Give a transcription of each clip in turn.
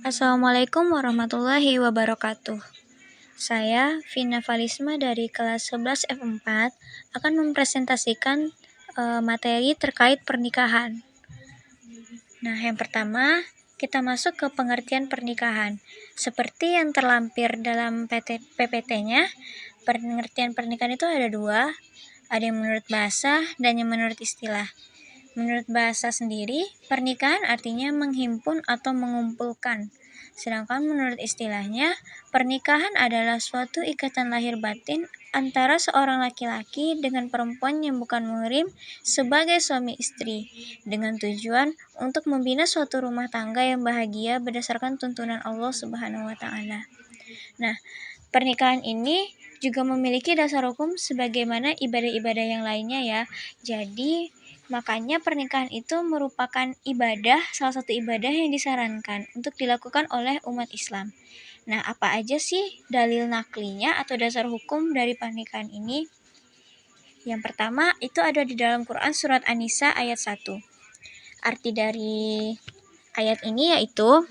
Assalamualaikum warahmatullahi wabarakatuh. Saya, Vina Valisma dari kelas 11 F4 akan mempresentasikan materi terkait pernikahan. Nah, yang pertama, kita masuk ke pengertian pernikahan. Seperti yang terlampir dalam PPT-nya, pengertian pernikahan itu ada dua, ada yang menurut bahasa dan yang menurut istilah. Menurut bahasa sendiri, pernikahan artinya menghimpun atau mengumpulkan. Sedangkan menurut istilahnya, pernikahan adalah suatu ikatan lahir batin antara seorang laki-laki dengan perempuan yang bukan muhrim sebagai suami istri, dengan tujuan untuk membina suatu rumah tangga yang bahagia berdasarkan tuntunan Allah Subhanahu wa Ta'ala. Nah, pernikahan ini juga memiliki dasar hukum sebagaimana ibadah-ibadah yang lainnya ya. Jadi, makanya pernikahan itu merupakan ibadah, salah satu ibadah yang disarankan untuk dilakukan oleh umat Islam. Nah, apa aja sih dalil naklinya atau dasar hukum dari pernikahan ini? Yang pertama, itu ada di dalam Quran surat An-Nisa ayat 1. Arti dari ayat ini yaitu,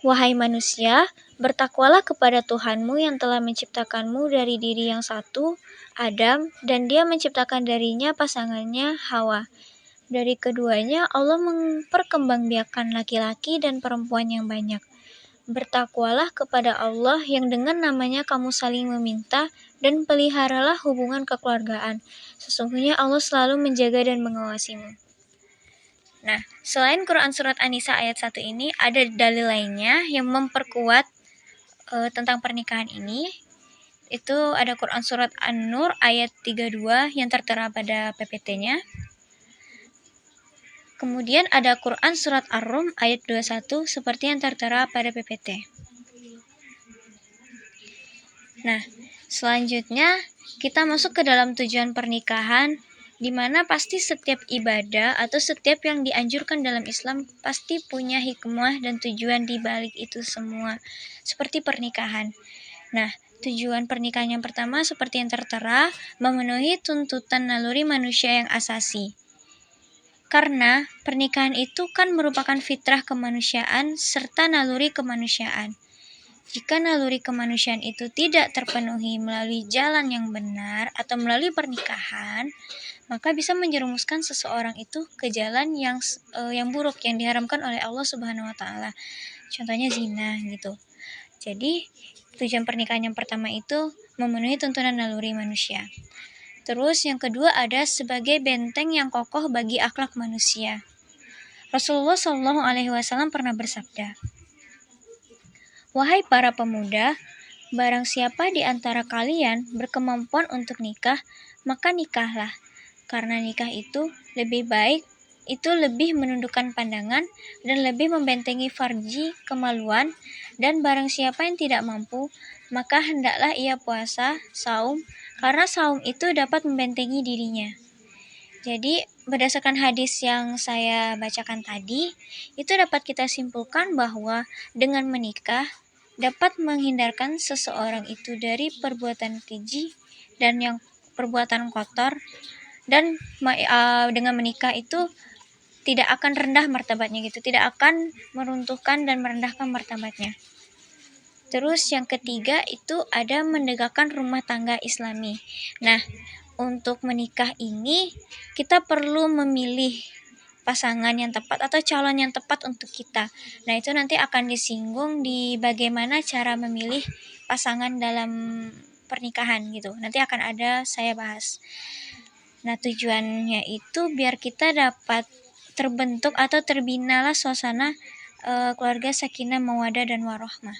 "Wahai manusia, bertakwalah kepada Tuhanmu yang telah menciptakanmu dari diri yang satu, Adam, dan dia menciptakan darinya pasangannya, Hawa. Dari keduanya Allah memperkembangbiakan laki-laki dan perempuan yang banyak. Bertakwalah kepada Allah yang dengan namanya kamu saling meminta dan peliharalah hubungan kekeluargaan. Sesungguhnya Allah selalu menjaga dan mengawasimu." Nah, selain Quran Surat An-Nisa ayat 1 ini, ada dalil lainnya yang memperkuat tentang pernikahan ini. Itu ada Quran Surat An-Nur ayat 32 yang tertera pada PPT-nya. Kemudian ada Quran Surat Ar-Rum ayat 21 seperti yang tertera pada PPT. Nah, selanjutnya kita masuk ke dalam tujuan pernikahan, di mana pasti setiap ibadah atau setiap yang dianjurkan dalam Islam pasti punya hikmah dan tujuan di balik itu semua, seperti pernikahan. Nah, tujuan pernikahan yang pertama seperti yang tertera, memenuhi tuntutan naluri manusia yang asasi. Karena pernikahan itu kan merupakan fitrah kemanusiaan serta naluri kemanusiaan. Jika naluri kemanusiaan itu tidak terpenuhi melalui jalan yang benar atau melalui pernikahan, maka bisa menjerumuskan seseorang itu ke jalan yang buruk yang diharamkan oleh Allah Subhanahu wa Ta'ala. Contohnya zina gitu. Jadi, tujuan pernikahan yang pertama itu memenuhi tuntunan naluri manusia. Terus yang kedua ada sebagai benteng yang kokoh bagi akhlak manusia. Rasulullah SAW pernah bersabda, "Wahai para pemuda, barang siapa di antara kalian berkemampuan untuk nikah, maka nikahlah. Karena nikah itu lebih baik, itu lebih menundukkan pandangan dan lebih membentengi farji, kemaluan, dan barang siapa yang tidak mampu, maka hendaklah ia puasa, saum, karena saum itu dapat membentengi dirinya." Jadi, berdasarkan hadis yang saya bacakan tadi, itu dapat kita simpulkan bahwa dengan menikah dapat menghindarkan seseorang itu dari perbuatan keji dan yang perbuatan kotor, dan dengan menikah itu tidak akan rendah martabatnya gitu, tidak akan meruntuhkan dan merendahkan martabatnya. Terus yang ketiga itu ada menegakkan rumah tangga Islami. Nah, untuk menikah ini kita perlu memilih pasangan yang tepat atau calon yang tepat untuk kita. Nah, itu nanti akan disinggung di bagaimana cara memilih pasangan dalam pernikahan gitu. Nanti akan ada saya bahas. Nah, tujuannya itu biar kita dapat terbentuk atau terbinalah suasana keluarga sakinah mawaddah dan warahmah.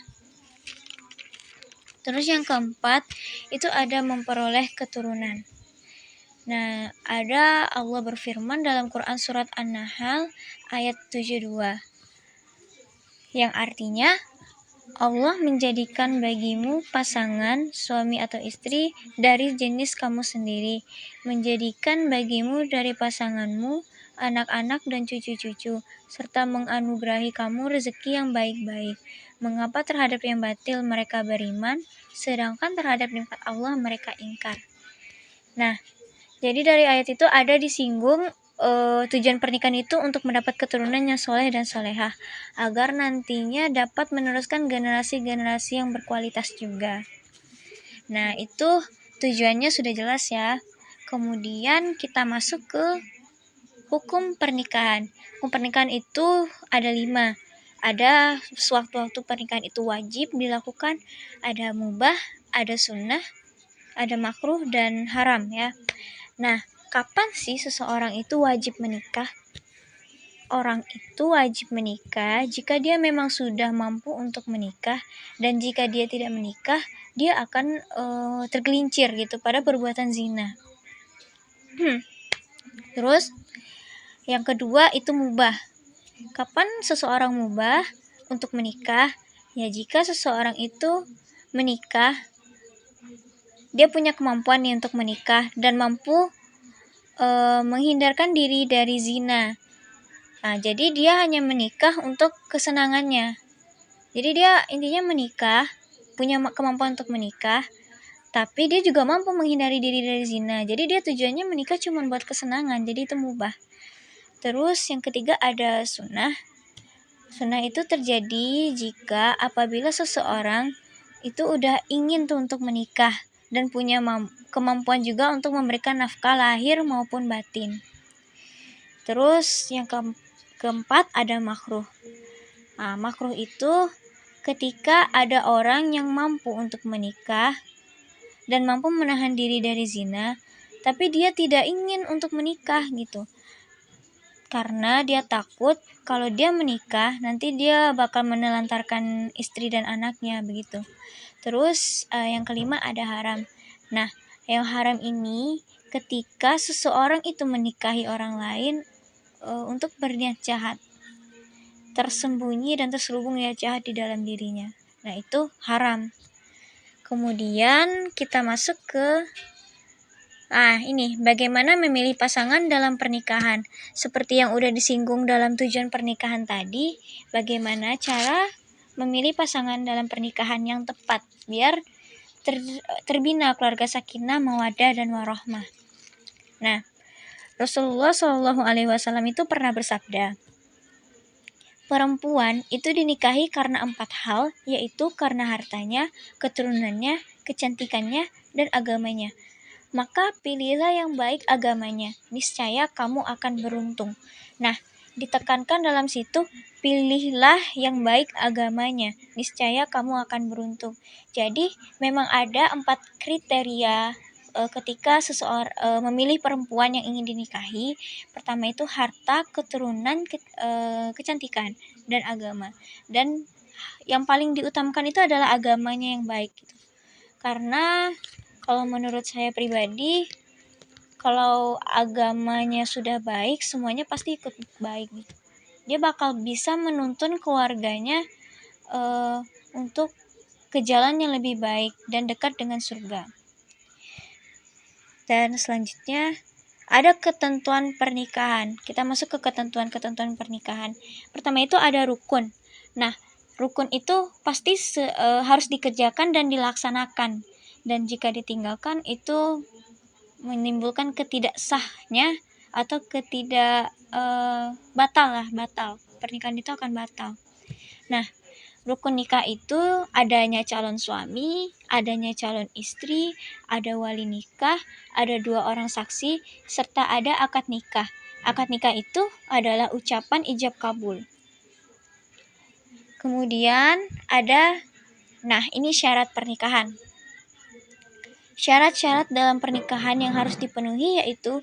Terus yang keempat itu ada memperoleh keturunan. Nah, ada Allah berfirman dalam Quran surat An-Nahl ayat 72 yang artinya, Allah menjadikan bagimu pasangan, suami atau istri dari jenis kamu sendiri, menjadikan bagimu dari pasanganmu anak-anak dan cucu-cucu, serta menganugerahi kamu rezeki yang baik-baik. Mengapa terhadap yang batil mereka beriman, sedangkan terhadap nikmat Allah mereka ingkar? Nah, jadi dari ayat itu ada disinggung tujuan pernikahan itu untuk mendapat keturunan yang soleh dan solehah, agar nantinya dapat meneruskan generasi-generasi yang berkualitas juga. Nah, itu tujuannya sudah jelas ya. Kemudian kita masuk ke hukum pernikahan. Hukum pernikahan itu ada 5. Ada sewaktu-waktu pernikahan itu wajib dilakukan, ada mubah, ada sunnah, ada makruh, dan haram ya. Nah, kapan sih seseorang itu wajib menikah? Orang itu wajib menikah jika dia memang sudah mampu untuk menikah, dan jika dia tidak menikah, dia akan tergelincir gitu pada perbuatan zina. Terus yang kedua itu mubah. Kapan seseorang mubah untuk menikah? Ya, jika seseorang itu menikah, dia punya kemampuan nih untuk menikah dan mampu menghindarkan diri dari zina. Nah, jadi dia hanya menikah untuk kesenangannya. Jadi dia intinya menikah, punya kemampuan untuk menikah, tapi dia juga mampu menghindari diri dari zina. Jadi dia tujuannya menikah cuma buat kesenangan, jadi itu mubah. Terus yang ketiga ada sunnah. Sunnah itu terjadi jika apabila seseorang itu udah ingin tuh untuk menikah dan punya kemampuan juga untuk memberikan nafkah lahir maupun batin. Terus yang keempat ada makruh. Nah, makruh itu ketika ada orang yang mampu untuk menikah dan mampu menahan diri dari zina, tapi dia tidak ingin untuk menikah gitu. Karena dia takut kalau dia menikah nanti dia bakal menelantarkan istri dan anaknya begitu. Terus yang kelima ada haram. Nah, yang haram ini ketika seseorang itu menikahi orang lain untuk berniat jahat, tersembunyi dan terselubung niat jahat di dalam dirinya. Nah, itu haram. Kemudian kita masuk ke ini bagaimana memilih pasangan dalam pernikahan. Seperti yang udah disinggung dalam tujuan pernikahan tadi, bagaimana cara memilih pasangan dalam pernikahan yang tepat biar terbina keluarga sakinah, mawaddah, dan warahmah. Nah, Rasulullah Shallallahu Alaihi Wasallam itu pernah bersabda, perempuan itu dinikahi karena 4 hal, yaitu karena hartanya, keturunannya, kecantikannya, dan agamanya. Maka pilihlah yang baik agamanya, niscaya kamu akan beruntung. Nah, ditekankan dalam situ, pilihlah yang baik agamanya, niscaya kamu akan beruntung. Jadi, memang ada 4 kriteria ketika seseorang memilih perempuan yang ingin dinikahi. Pertama itu harta, keturunan, kecantikan, dan agama. Dan yang paling diutamakan itu adalah agamanya yang baik gitu. Karena kalau menurut saya pribadi, kalau agamanya sudah baik, semuanya pasti ikut baik gitu. Dia bakal bisa menuntun keluarganya untuk ke jalan yang lebih baik dan dekat dengan surga. Dan selanjutnya ada ketentuan pernikahan. Kita masuk ke ketentuan pernikahan. Pertama itu ada rukun. Nah, rukun itu pasti harus dikerjakan dan dilaksanakan. Dan jika ditinggalkan itu menimbulkan ketidaksahnya atau batal. Pernikahan itu akan batal. Nah, rukun nikah itu adanya calon suami, adanya calon istri, ada wali nikah, ada 2 orang saksi, serta ada akad nikah. Akad nikah itu adalah ucapan ijab kabul. Kemudian ada, ini syarat pernikahan. Syarat-syarat dalam pernikahan yang harus dipenuhi yaitu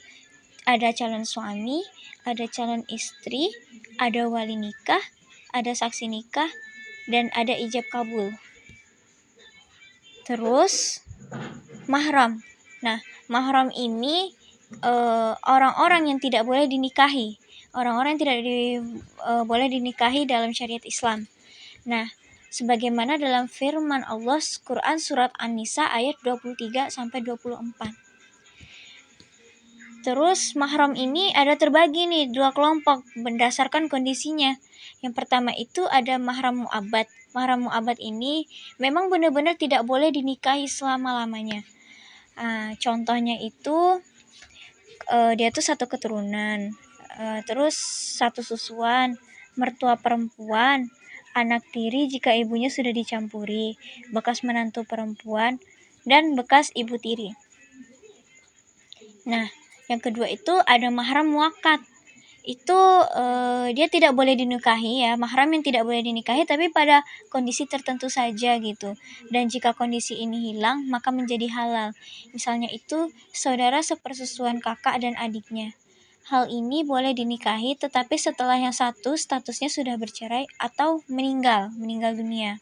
ada calon suami, ada calon istri, ada wali nikah, ada saksi nikah, dan ada ijab kabul. Terus mahram. Nah, mahram ini orang-orang yang tidak boleh dinikahi. Orang-orang yang tidak boleh dinikahi dalam syariat Islam. Nah, sebagaimana dalam firman Allah Quran surat An-Nisa ayat 23 sampai 24. Terus mahram ini ada terbagi nih 2 kelompok berdasarkan kondisinya. Yang pertama itu ada mahram mu'abbad. Mahram mu'abbad ini memang benar-benar tidak boleh dinikahi selama-lamanya. Contohnya itu dia tuh satu keturunan, terus satu susuan, mertua perempuan, anak tiri jika ibunya sudah dicampuri, bekas menantu perempuan, dan bekas ibu tiri. Nah, yang kedua itu ada mahram muakat. Itu dia tidak boleh dinikahi ya, mahram yang tidak boleh dinikahi tapi pada kondisi tertentu saja gitu. Dan jika kondisi ini hilang maka menjadi halal. Misalnya itu saudara sepersusuan kakak dan adiknya. Hal ini boleh dinikahi tetapi setelah yang satu statusnya sudah bercerai atau meninggal dunia.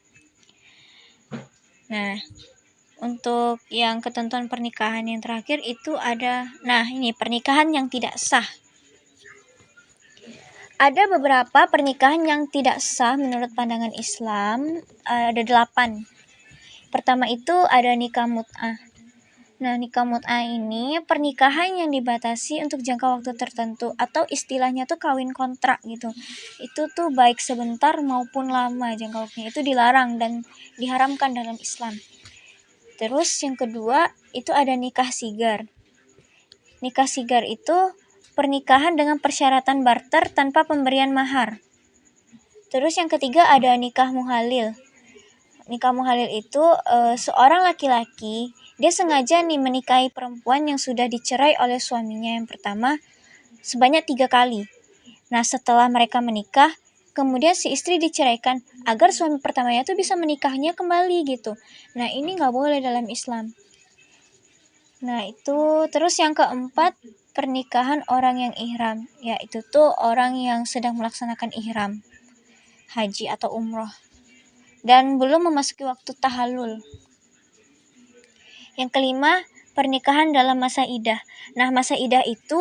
Nah, untuk yang ketentuan pernikahan yang terakhir itu ada, ini pernikahan yang tidak sah. Ada beberapa pernikahan yang tidak sah menurut pandangan Islam, ada 8. Pertama itu ada nikah mut'ah. Nah, nikah mut'ah ini pernikahan yang dibatasi untuk jangka waktu tertentu atau istilahnya tuh kawin kontrak gitu. Itu tuh baik sebentar maupun lama jangka waktunya, itu dilarang dan diharamkan dalam Islam. Terus yang kedua itu ada nikah sigar. Nikah sigar itu pernikahan dengan persyaratan barter tanpa pemberian mahar. Terus yang ketiga ada nikah muhalil. Nikah muhalil itu seorang laki-laki dia sengaja menikahi perempuan yang sudah dicerai oleh suaminya yang pertama sebanyak 3 kali. Nah, setelah mereka menikah, kemudian si istri diceraikan agar suami pertamanya itu bisa menikahnya kembali gitu. Nah, ini nggak boleh dalam Islam. Nah, itu terus yang keempat pernikahan orang yang ihram, yaitu tuh orang yang sedang melaksanakan ihram haji atau umroh dan belum memasuki waktu tahallul. Yang kelima pernikahan dalam masa idah. Nah, masa idah itu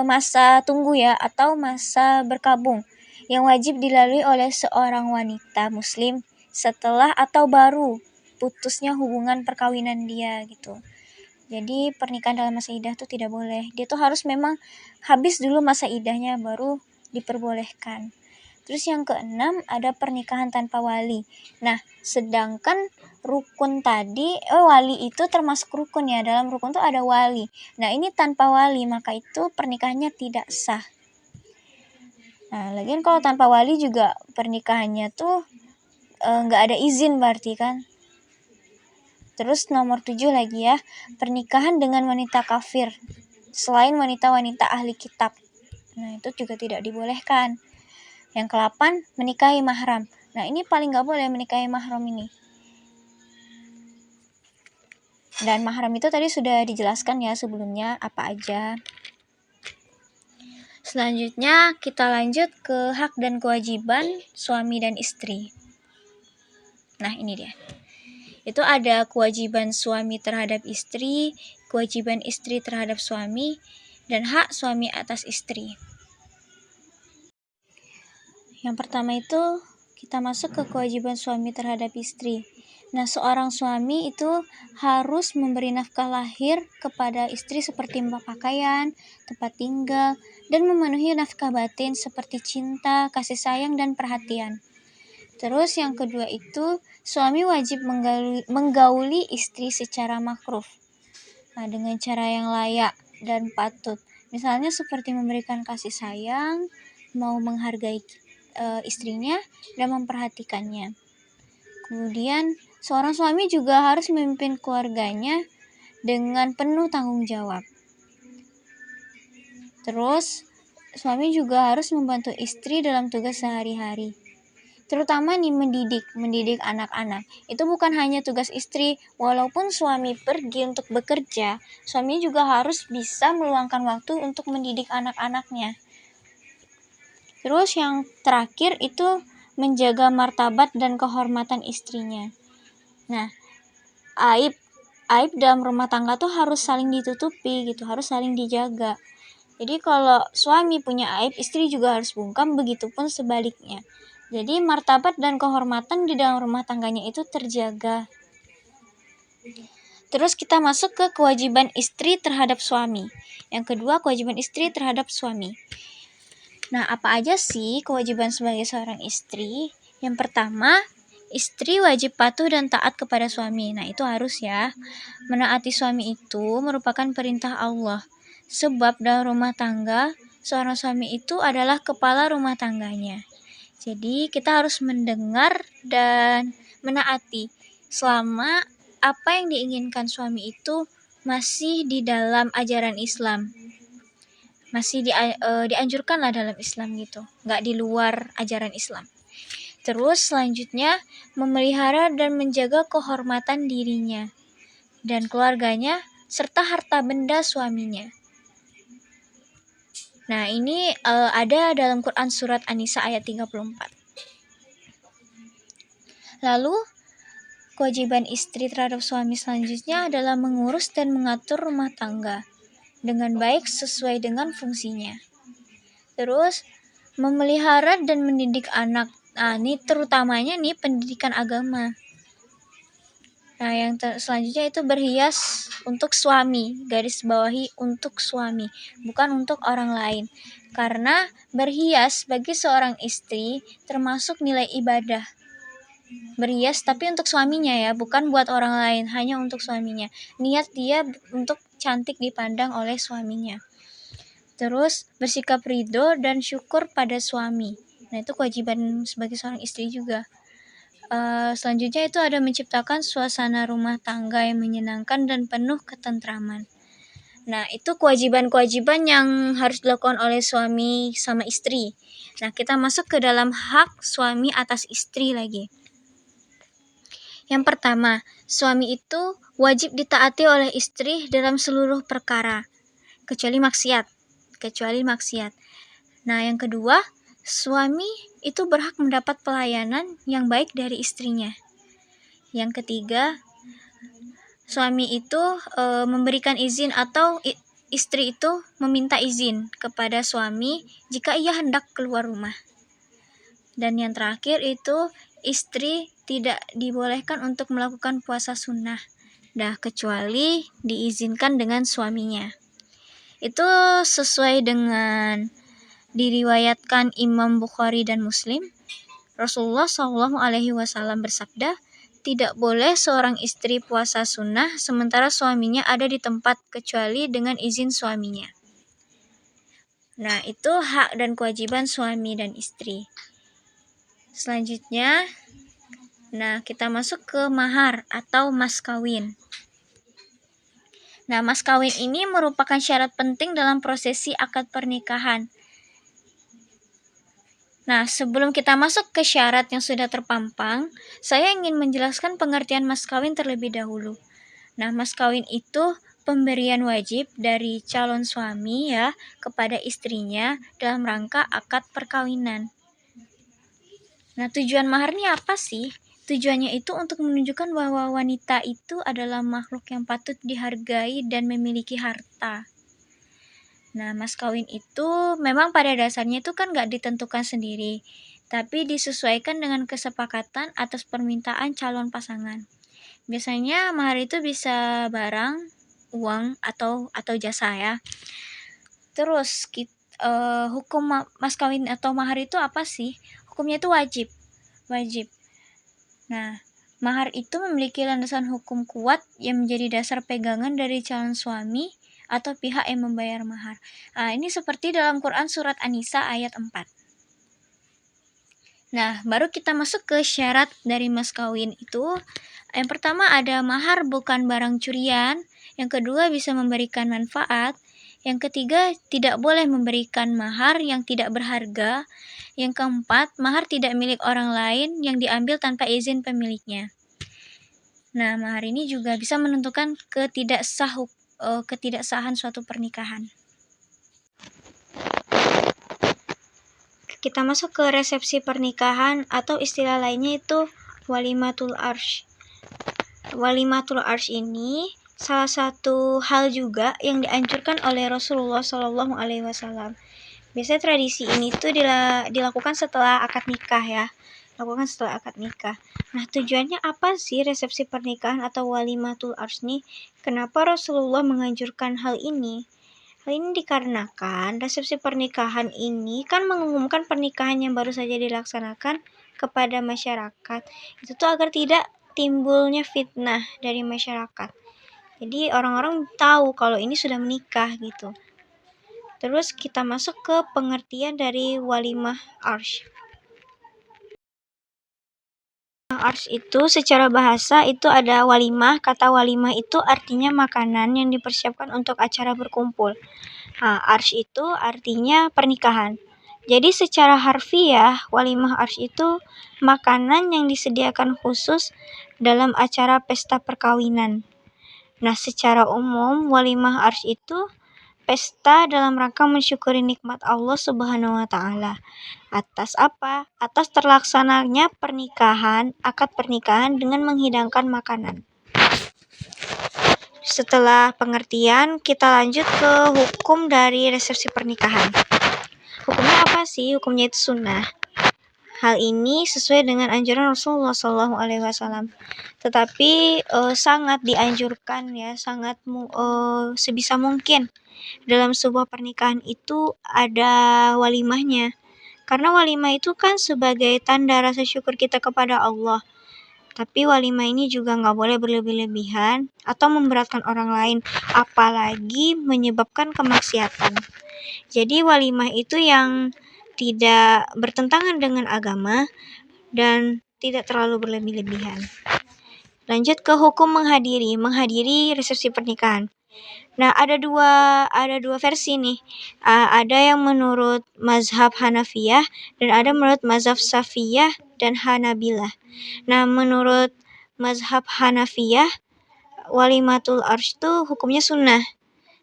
masa tunggu ya atau masa berkabung yang wajib dilalui oleh seorang wanita muslim setelah atau baru putusnya hubungan perkawinan dia gitu. Jadi pernikahan dalam masa idah tuh tidak boleh. Dia tuh harus memang habis dulu masa idahnya baru diperbolehkan. Terus yang keenam ada pernikahan tanpa wali. Nah, sedangkan rukun tadi, wali itu termasuk rukun ya. Dalam rukun tuh ada wali. Nah, ini tanpa wali, maka itu pernikahannya tidak sah. Nah, lagian kalau tanpa wali juga pernikahannya tuh nggak ada izin berarti kan. Terus nomor 7 lagi ya, pernikahan dengan wanita kafir selain wanita-wanita ahli kitab. Nah, itu juga tidak dibolehkan. Yang ke-8, menikahi mahram. Nah, ini paling nggak boleh menikahi mahram ini. Dan mahram itu tadi sudah dijelaskan ya sebelumnya apa aja. Selanjutnya kita lanjut ke hak dan kewajiban suami dan istri. Nah, ini dia. Itu ada kewajiban suami terhadap istri, kewajiban istri terhadap suami, dan hak suami atas istri. Yang pertama itu kita masuk ke kewajiban suami terhadap istri. Nah, seorang suami itu harus memberi nafkah lahir kepada istri seperti pakaian, tempat tinggal, dan memenuhi nafkah batin seperti cinta, kasih sayang, dan perhatian. Terus yang kedua itu suami wajib menggauli istri secara makruf. Nah, dengan cara yang layak dan patut. Misalnya seperti memberikan kasih sayang, mau menghargai istrinya dan memperhatikannya. Kemudian seorang suami juga harus memimpin keluarganya dengan penuh tanggung jawab. Terus suami juga harus membantu istri dalam tugas sehari-hari. Terutama mendidik anak-anak. Itu bukan hanya tugas istri, walaupun suami pergi untuk bekerja, suami juga harus bisa meluangkan waktu untuk mendidik anak-anaknya. Terus yang terakhir itu menjaga martabat dan kehormatan istrinya. Nah, aib dalam rumah tangga tuh harus saling ditutupi gitu, harus saling dijaga. Jadi kalau suami punya aib, istri juga harus bungkam, begitupun sebaliknya. Jadi martabat dan kehormatan di dalam rumah tangganya itu terjaga. Terus kita masuk ke kewajiban istri terhadap suami. Yang kedua, kewajiban istri terhadap suami. Nah, apa aja sih kewajiban sebagai seorang istri? Yang pertama, istri wajib patuh dan taat kepada suami. Nah, itu harus ya. Menaati suami itu merupakan perintah Allah. Sebab dalam rumah tangga, seorang suami itu adalah kepala rumah tangganya. Jadi kita harus mendengar dan menaati selama apa yang diinginkan suami itu masih di dalam ajaran Islam. Masih dianjurkanlah dalam Islam gitu, nggak di luar ajaran Islam. Terus selanjutnya memelihara dan menjaga kehormatan dirinya dan keluarganya serta harta benda suaminya. Nah, ini ada dalam Quran surat An-Nisa ayat 34. Lalu, kewajiban istri terhadap suami selanjutnya adalah mengurus dan mengatur rumah tangga dengan baik sesuai dengan fungsinya. Terus, memelihara dan mendidik anak. Nah, ini terutamanya nih pendidikan agama. Nah, yang selanjutnya itu berhias untuk suami, garis bawahi untuk suami, bukan untuk orang lain. Karena berhias bagi seorang istri termasuk nilai ibadah. Berhias tapi untuk suaminya ya, bukan buat orang lain, hanya untuk suaminya. Niat dia untuk cantik dipandang oleh suaminya. Terus bersikap ridho dan syukur pada suami. Nah, itu kewajiban sebagai seorang istri juga. Selanjutnya itu ada menciptakan suasana rumah tangga yang menyenangkan dan penuh ketentraman. Nah, itu kewajiban-kewajiban yang harus dilakukan oleh suami sama istri. Nah, kita masuk ke dalam hak suami atas istri lagi. Yang pertama, suami itu wajib ditaati oleh istri dalam seluruh perkara, kecuali maksiat. Nah, yang kedua, suami itu berhak mendapat pelayanan yang baik dari istrinya. Yang ketiga, suami itu memberikan izin atau istri itu meminta izin kepada suami jika ia hendak keluar rumah. Dan yang terakhir itu istri tidak dibolehkan untuk melakukan puasa sunnah, kecuali diizinkan dengan suaminya. Itu sesuai dengan diriwayatkan Imam Bukhari dan Muslim. Rasulullah SAW bersabda, tidak boleh seorang istri puasa sunnah sementara suaminya ada di tempat kecuali dengan izin suaminya. Nah, itu hak dan kewajiban suami dan istri. Selanjutnya, kita masuk ke mahar atau mas kawin. Nah, mas kawin ini merupakan syarat penting dalam prosesi akad pernikahan. Nah, sebelum kita masuk ke syarat yang sudah terpampang, saya ingin menjelaskan pengertian mas kawin terlebih dahulu. Nah, mas kawin itu pemberian wajib dari calon suami ya kepada istrinya dalam rangka akad perkawinan. Nah, tujuan mahar ini apa sih? Tujuannya itu untuk menunjukkan bahwa wanita itu adalah makhluk yang patut dihargai dan memiliki harta. Nah, mas kawin itu memang pada dasarnya itu kan gak ditentukan sendiri, tapi disesuaikan dengan kesepakatan atas permintaan calon pasangan. Biasanya mahar itu bisa barang, uang, atau jasa ya. Terus, hukum mas kawin atau mahar itu apa sih? Hukumnya itu wajib. Nah, mahar itu memiliki landasan hukum kuat yang menjadi dasar pegangan dari calon suami atau pihak yang membayar mahar. Nah, ini seperti dalam Quran surat An-Nisa ayat 4. Nah, baru kita masuk ke syarat dari mas kawin itu. Yang pertama ada mahar bukan barang curian. Yang kedua bisa memberikan manfaat. Yang ketiga tidak boleh memberikan mahar yang tidak berharga. Yang keempat, mahar tidak milik orang lain yang diambil tanpa izin pemiliknya. Nah, mahar ini juga bisa menentukan ketidaksahan suatu pernikahan. Kita masuk ke resepsi pernikahan atau istilah lainnya itu walimatul arsy. Walimatul arsy ini salah satu hal juga yang dianjurkan oleh Rasulullah SAW. Biasanya tradisi ini tuh dilakukan setelah akad nikah ya. Nah, tujuannya apa sih resepsi pernikahan atau walimatul arsy ini? Kenapa Rasulullah menganjurkan hal ini? Hal ini dikarenakan resepsi pernikahan ini kan mengumumkan pernikahan yang baru saja dilaksanakan kepada masyarakat. Itu tuh agar tidak timbulnya fitnah dari masyarakat. Jadi orang-orang tahu kalau ini sudah menikah gitu. Terus kita masuk ke pengertian dari walimah arsy. Arsy itu secara bahasa itu ada walimah. Kata walimah itu artinya makanan yang dipersiapkan untuk acara berkumpul. Arsy itu artinya pernikahan. Jadi secara harfiah, walimah arsy itu makanan yang disediakan khusus dalam acara pesta perkawinan. Nah, secara umum walimah arsy itu pesta dalam rangka mensyukuri nikmat Allah Subhanahu wa taala. Atas apa? Atas terlaksananya pernikahan, akad pernikahan dengan menghidangkan makanan. Setelah pengertian, kita lanjut ke hukum dari resepsi pernikahan. Hukumnya apa sih? Hukumnya itu sunnah. Hal ini sesuai dengan anjuran Rasulullah SAW. Tetapi sangat dianjurkan ya, sangat sebisa mungkin dalam sebuah pernikahan itu ada walimahnya. Karena walimah itu kan sebagai tanda rasa syukur kita kepada Allah. Tapi walimah ini juga nggak boleh berlebih-lebihan atau memberatkan orang lain, apalagi menyebabkan kemaksiatan. Jadi walimah itu yang tidak bertentangan dengan agama dan tidak terlalu berlebih-lebihan. Lanjut ke hukum menghadiri resepsi pernikahan. Nah, ada dua versi nih. Ada yang menurut mazhab Hanafiyah dan ada menurut mazhab Syafi'iyah dan Hanabilah. Nah, menurut mazhab Hanafiyah, walimatul arsy itu hukumnya sunnah.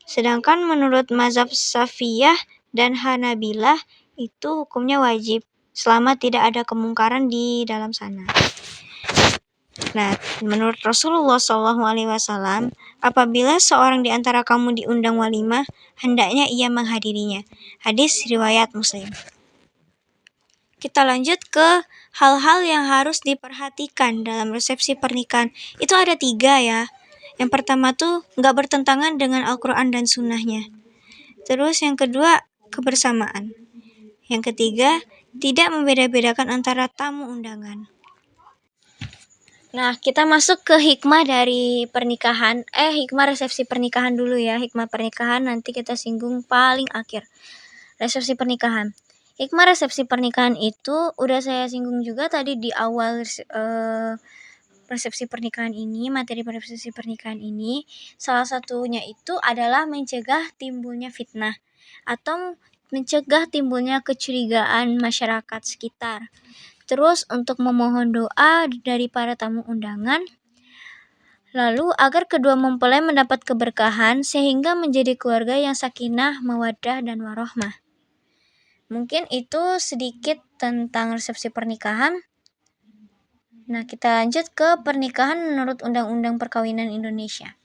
Sedangkan menurut mazhab Syafi'iyah dan Hanabilah itu hukumnya wajib selama tidak ada kemungkaran di dalam sana. Nah, menurut Rasulullah SAW, apabila seorang di antara kamu diundang walimah, hendaknya ia menghadirinya. Hadis riwayat Muslim. Kita lanjut ke hal-hal yang harus diperhatikan dalam resepsi pernikahan. Itu ada 3 ya. Yang pertama tuh nggak bertentangan dengan Al-Quran dan sunnahnya. Terus yang kedua, kebersamaan. Yang ketiga, tidak membeda-bedakan antara tamu undangan. Nah, kita masuk ke hikmah dari pernikahan. Hikmah resepsi pernikahan dulu ya. Hikmah pernikahan nanti kita singgung paling akhir. Resepsi pernikahan. Hikmah resepsi pernikahan itu udah saya singgung juga tadi di awal resepsi pernikahan ini, materi resepsi pernikahan ini. Salah satunya itu adalah mencegah timbulnya fitnah atau mencegah timbulnya kecurigaan masyarakat sekitar. Terus untuk memohon doa dari para tamu undangan, lalu agar kedua mempelai mendapat keberkahan sehingga menjadi keluarga yang sakinah, mawaddah, dan warohmah. Mungkin itu sedikit tentang resepsi pernikahan. Nah, kita lanjut ke pernikahan menurut Undang-Undang Perkawinan Indonesia.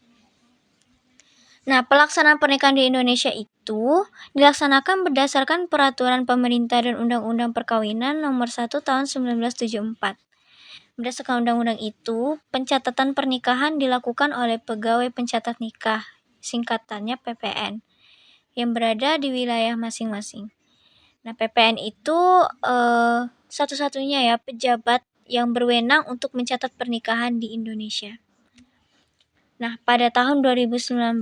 Nah, pelaksanaan pernikahan di Indonesia itu dilaksanakan berdasarkan Peraturan Pemerintah dan Undang-Undang Perkawinan Nomor 1 Tahun 1974. Berdasarkan undang-undang itu, pencatatan pernikahan dilakukan oleh Pegawai Pencatat Nikah, singkatannya PPN, yang berada di wilayah masing-masing. Nah, PPN itu satu-satunya ya pejabat yang berwenang untuk mencatat pernikahan di Indonesia. Nah, pada tahun 2019,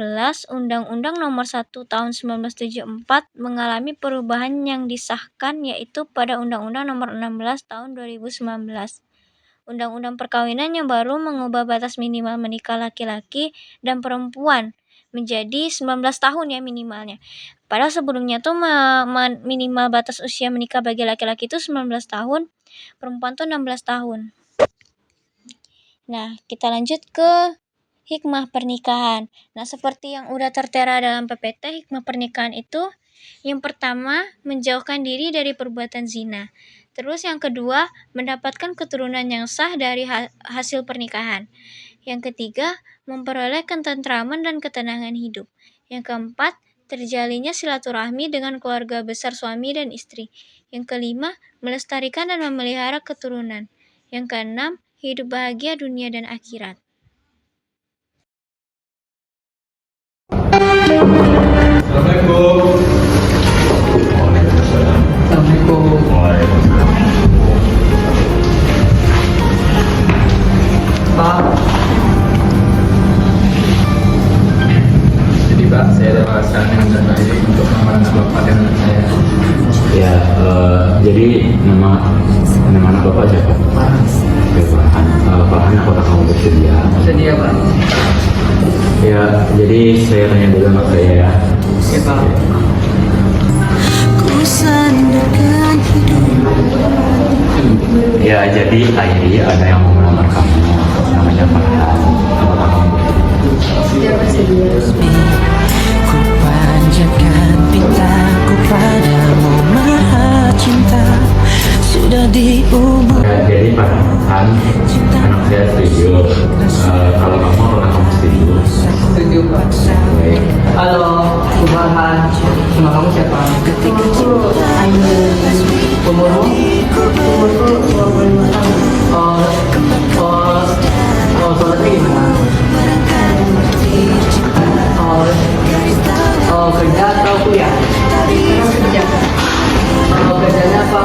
Undang-Undang Nomor 1 Tahun 1974 mengalami perubahan yang disahkan, yaitu pada Undang-Undang Nomor 16 Tahun 2019. Undang-Undang Perkawinan yang baru mengubah batas minimal menikah laki-laki dan perempuan menjadi 19 tahun ya minimalnya. Padahal sebelumnya tuh minimal batas usia menikah bagi laki-laki itu 19 tahun, perempuan tuh 16 tahun. Nah, kita lanjut ke hikmah pernikahan. Nah, seperti yang udah tertera dalam PPT, hikmah pernikahan itu yang pertama, menjauhkan diri dari perbuatan zina. Terus yang kedua, mendapatkan keturunan yang sah dari hasil pernikahan. Yang ketiga, memperoleh ketentraman dan ketenangan hidup. Yang keempat, terjalinnya silaturahmi dengan keluarga besar suami dan istri. Yang kelima, melestarikan dan memelihara keturunan. Yang keenam, hidup bahagia dunia dan akhirat. Assalamualaikum. Pak. Jadi Pak, saya ada alasan yang terbaik untuk melamar Oke, Farhan. Farhan, apakah kamu bersedia? Sedia, Pak. Ya, jadi saya tanya dulu sama saya ya. Oke, Pak. Ya, jadi Airi ada yang mau melamar kamu, namanya Farhan. Apakah kamu bersedia? Ku panjatkan pintaku padamu, maha cinta sudah diumur. Ya, jadi Farhan, anak saya setuju. Kalau kamu, apakah kamu setuju? Setuju, Pak. Baik. Halo, Farhan. Nama kamu siapa? Ayu. Umurmu? Umurku 25 tahun. Sholatnya gimana? Kerja atau kuliah? Kerja. Kerjanya apa?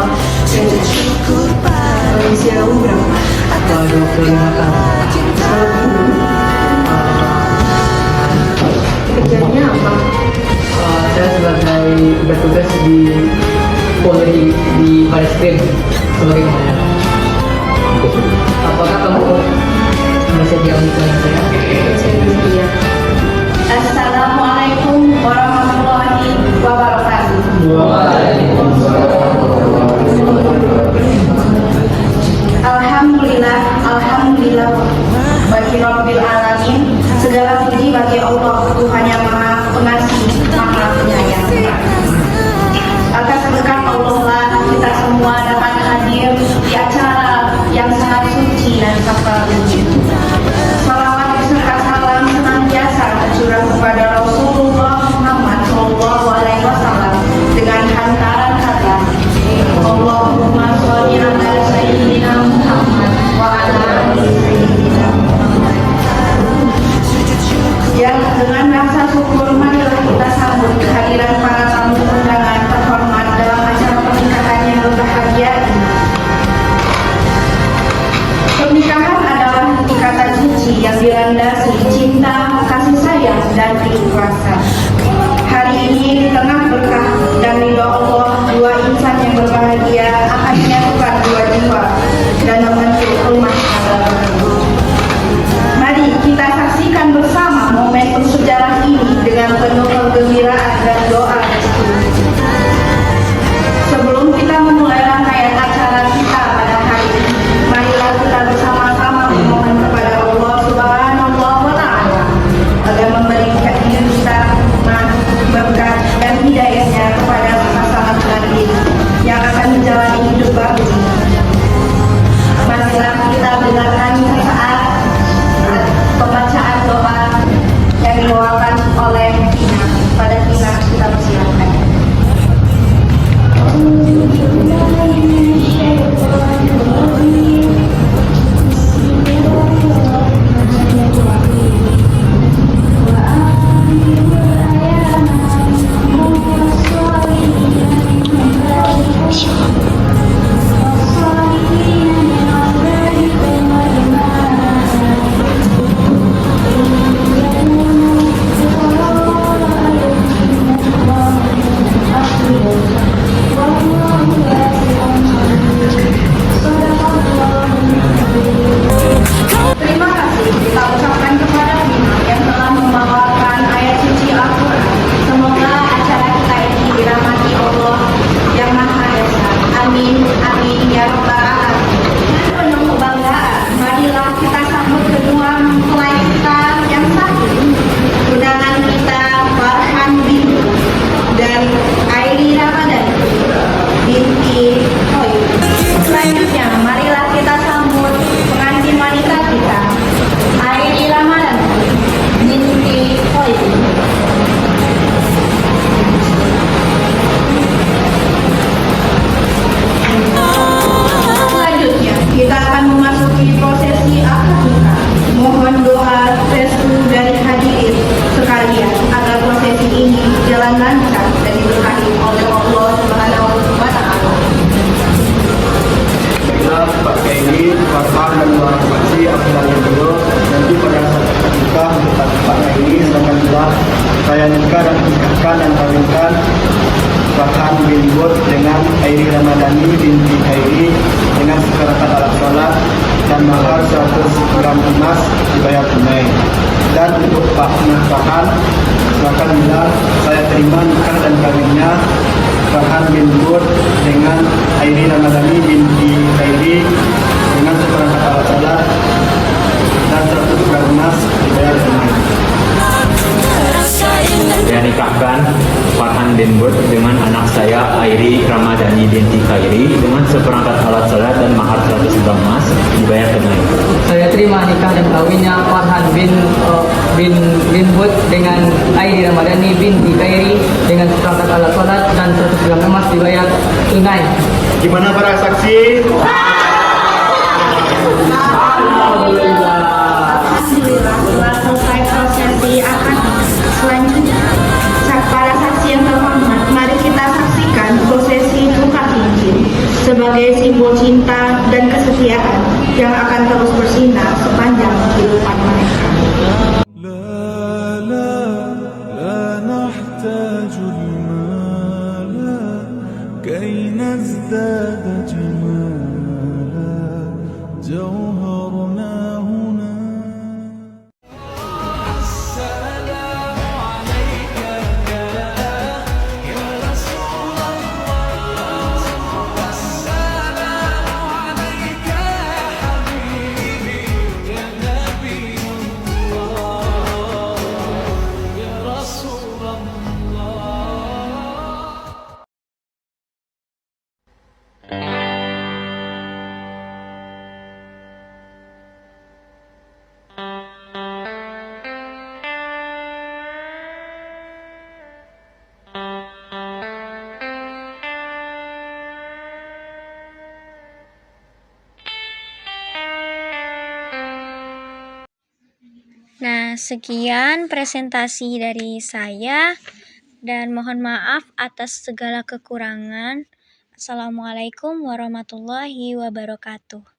Usia kamu berapa? 25 tahun. Kerjanya apa? Saya sebagai bertugas di Polri di Baris Krim sebagai komandan. Apakah kamu bersedia menikah dengan saya? Bersedia. Assalamualaikum warahmatullahi wabarakatuh. Alhamdulillah, alhamdulillah bagi Rabbil Alamin. Segala puji bagi Allah, Tuhan yang Maha Pengasih, Maha Penyayang. Atas berkat Allah lah kita semua dapat hadir di acara yang sangat suci dan sakral ini. Salawat beserta salam senantiasa tercurah kepada Rasulullah Muhammad SAW dengan hantaran kata Allahumma sholli ala sayyidina Muhammad wa ala ali sayyidina Muhammad. Yang dengan rasa syukur marilah kita sambut kehadiran para tamu undangan terhormat dalam acara pernikahan yang berbahagia ini. Pernikahan adalah ikatan suci yang dilandasi cinta, kasih sayang, dan keikhlasan. Hari ini di tengah berkah dan ridho Allah, dua insan yang berbahagia akan menyatukan dua jiwa dan membentuk rumah tangga baru. Mari kita saksikan bersama momen bersejarah ini dengan penuh kegembiraan dan doa restu. Sebelum kita memulai rangkaian acara kita pada hari ini, marilah kita bersama-sama memohon kepada Allah Subhanahu wa Ta'ala agar memberikan kita berkat dan hidayahnya kepada pasangan pengantin yang akan menjalani hidup baru ini. Marilah kita dengarkan sesaat pembacaan doa yang dibawakan oleh Tina. Pada Tina kita persilakan. Terima kasih kita ucapkan kepada Tina yang telah membawakan ayat suci Al-Quran. Semoga acara kita ini dirahmati Allah yang Maha Esa. Amin, amin ya rabbal alamin. Penuh kebanggaan, marilah kita sambut kedua mempelai kita yang satu. Undangan kita Farhan binti dan Airi Ramadhani binti Hoyu. Selanjutnya, marilah kita sambut pengantin wanita kita, Airi Ramadhani binti Hoyu. Selanjutnya, kita akan memasuki prosesi akad nikah. Mohon doa restu dari hadirin sekalian agar prosesi ini berjalan lancar dan diberkahi oleh Allah Subhanahu wa Ta'ala. Baiklah, Pak Kiai, Farhan dan Tuan Masih Abdullah yang beliau nanti pada saat nikah Pak Kiai alhamdulillah saya nikah dan nikahkan dan kawinkan Farhan bin Bud dengan Airi Ramadhani binti Airi dengan secara alat sholat dan dan mahar 100 gram emas dibayar tunai. Dan untuk nafkahan, silakan bilang saya terima nikah dan kawinnya Farhan bin Bud dengan Airi Ramadhani binti Khairi dengan seperangkat alat salat dan 100 gram emas dibayar tunai. Saya nikahkan Farhan bin Bud dengan anak saya Airi Ramadhani binti Khairi dengan seperangkat alat salat dan mahar 100 gram emas dibayar tunai. Saya terima nikah dan kawinnya Farhan bin Bud dengan Airi Ramadhani binti Khairi dengan seperangkat alat sholat dan 100 gram emas dibayar tunai. Gimana para saksi? Alhamdulillah, telah selesai prosesi akad. Selanjutnya, para saksi yang terhormat, mari kita saksikan prosesi tukar cincin sebagai simbol cinta dan kesetiaan yang akan terus bersinar sepanjang kehidupan mereka. لا نحتاج المال كي نزداد جمالا جوهرنا هنا. Nah, sekian presentasi dari saya dan mohon maaf atas segala kekurangan. Assalamualaikum warahmatullahi wabarakatuh.